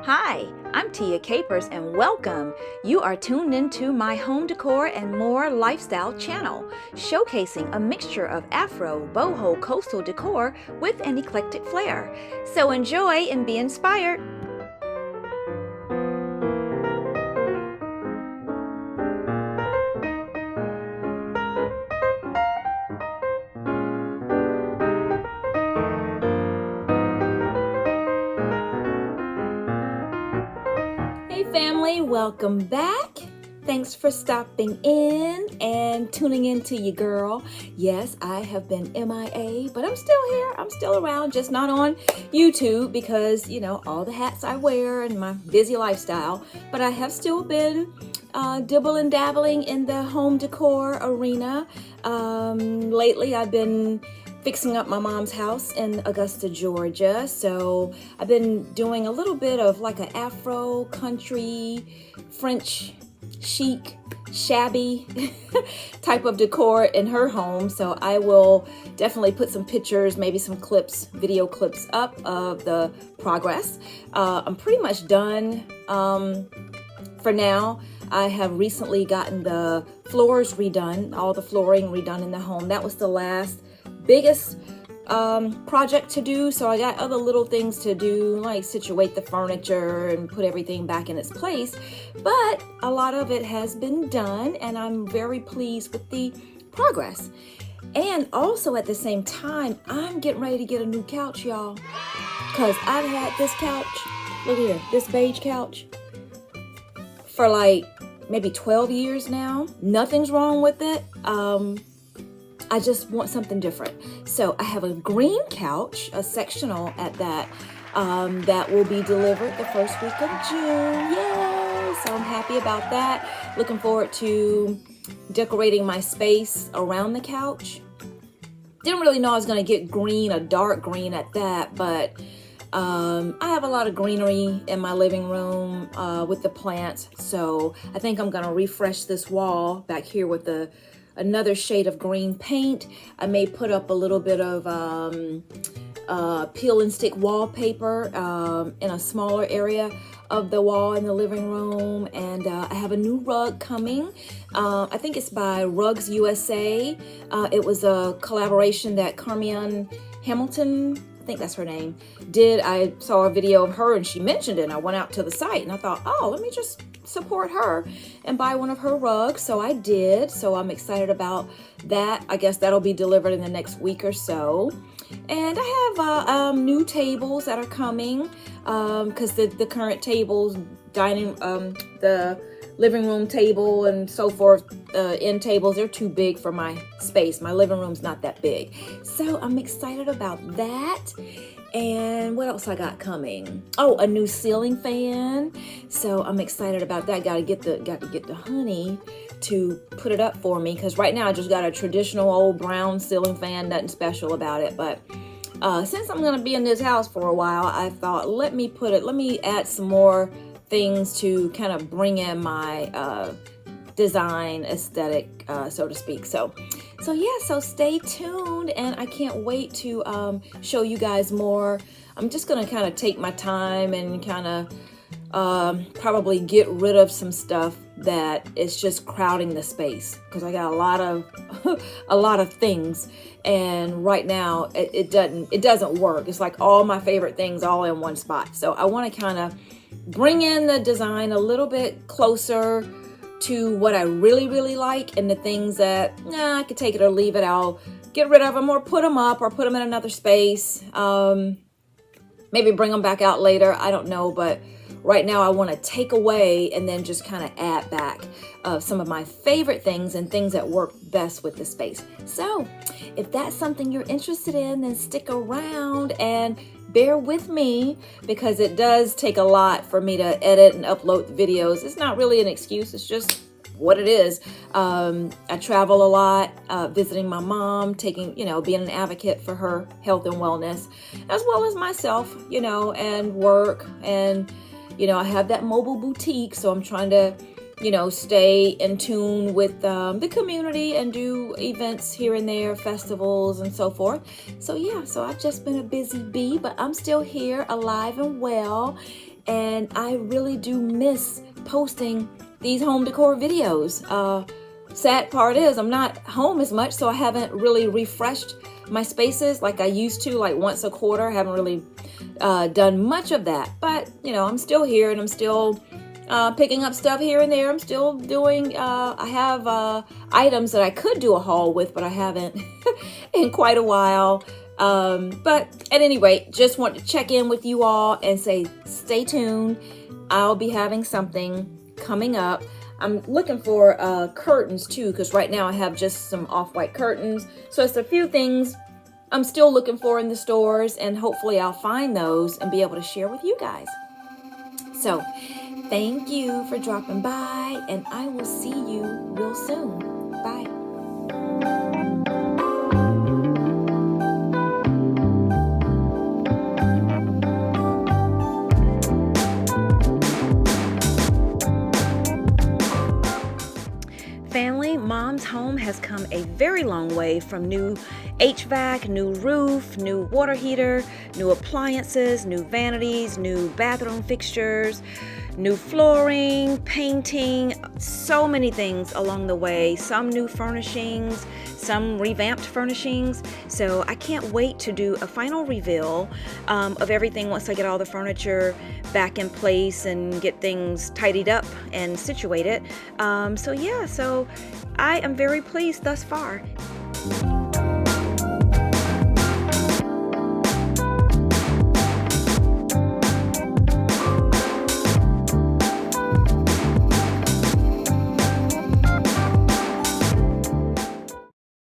Hi, I'm Tia Capers and welcome. You are tuned into my home decor and more lifestyle channel, showcasing a mixture of Afro, boho, coastal decor with an eclectic flair. So enjoy and be inspired. Hey family, welcome back. Thanks for stopping in and tuning in to your girl. Yes, I have been MIA, but I'm still here. I'm still around, just not on YouTube because, all the hats I wear and my busy lifestyle. But I have still been dibbling dabbling in the home decor arena. Lately, I've been fixing up my mom's house in Augusta, Georgia. So I've been doing a little bit of like an Afro, country, French, chic, shabby type of decor in her home. So I will definitely put some pictures, maybe some clips, video clips up of the progress. I'm pretty much done for now. I have recently gotten the floors redone, all the flooring redone in the home. That was the last biggest project to do. So I got other little things to do, like situate the furniture and put everything back in its place. But a lot of it has been done and I'm very pleased with the progress. And also at the same time, I'm getting ready to get a new couch, y'all. Because I've had this couch, look here, this beige couch, for like maybe 12 years now. Nothing's wrong with it. I just want something different. So I have a green couch, a sectional at that, that will be delivered the first week of June. Yay! So I'm happy about that. Looking forward to decorating my space around the couch. Didn't really know I was going to get green, a dark green at that, but I have a lot of greenery in my living room with the plants. So I think I'm going to refresh this wall back here with another shade of green paint. I may put up a little bit of peel and stick wallpaper in a smaller area of the wall in the living room. And I have a new rug coming. I think it's by Rugs USA. It was a collaboration that Carmian Hamilton, I think that's her name, did. I saw a video of her and she mentioned it and I went out to the site and I thought, oh, let me just support her and buy one of her rugs. So I did. So I'm excited about that. I guess that'll be delivered in the next week or so. And I have new tables that are coming because the current tables, the living room table and so forth, end tables, they're too big for my space. My living room's not that big. So I'm excited about that. And what else I got coming? Oh, a new ceiling fan. So I'm excited about that. Got to get the honey to put it up for me because right now I just got a traditional old brown ceiling fan. Nothing special about it, but since I'm gonna be in this house for a while, I thought let me add some more things to kind of bring in my design aesthetic, so to speak. So stay tuned and I can't wait to show you guys more. I'm just gonna kind of take my time and kind of probably get rid of some stuff that is just crowding the space because I got a lot of things and right now it doesn't work. It's like all my favorite things all in one spot. So I want to kind of bring in the design a little bit closer to what I really, really like and the things that, I could take it or leave it. I'll get rid of them or put them up or put them in another space. Maybe bring them back out later. I don't know, but right now I want to take away and then just kind of add back some of my favorite things and things that work best with the space. So if that's something you're interested in, then stick around and bear with me because it does take a lot for me to edit and upload the videos. It's not really an excuse. It's just what it is. I travel a lot, visiting my mom, being an advocate for her health and wellness, as well as myself, and work. And, I have that mobile boutique. So I'm trying to, stay in tune with the community and do events here and there, festivals and so forth. So I've just been a busy bee, but I'm still here, alive and well. and I really do miss posting these home decor videos. Sad part is I'm not home as much, so I haven't really refreshed my spaces like I used to, like once a quarter. I haven't really done much of that, but I'm still here, and I'm still picking up stuff here and there. I'm still doing, I have items that I could do a haul with, but I haven't in quite a while. But at any rate, just want to check in with you all and say stay tuned. I'll be having something coming up. I'm looking for curtains too, because right now I have just some off-white curtains. So it's a few things I'm still looking for in the stores, and hopefully I'll find those and be able to share with you guys. So thank you for dropping by, and I will see you real soon. Bye. Family, Mom's home has come a very long way from new HVAC, new roof, new water heater, new appliances, new vanities, new bathroom fixtures, new flooring, painting, so many things along the way, some new furnishings, some revamped furnishings. So I can't wait to do a final reveal of everything once I get all the furniture back in place and get things tidied up and situated. So I am very pleased thus far.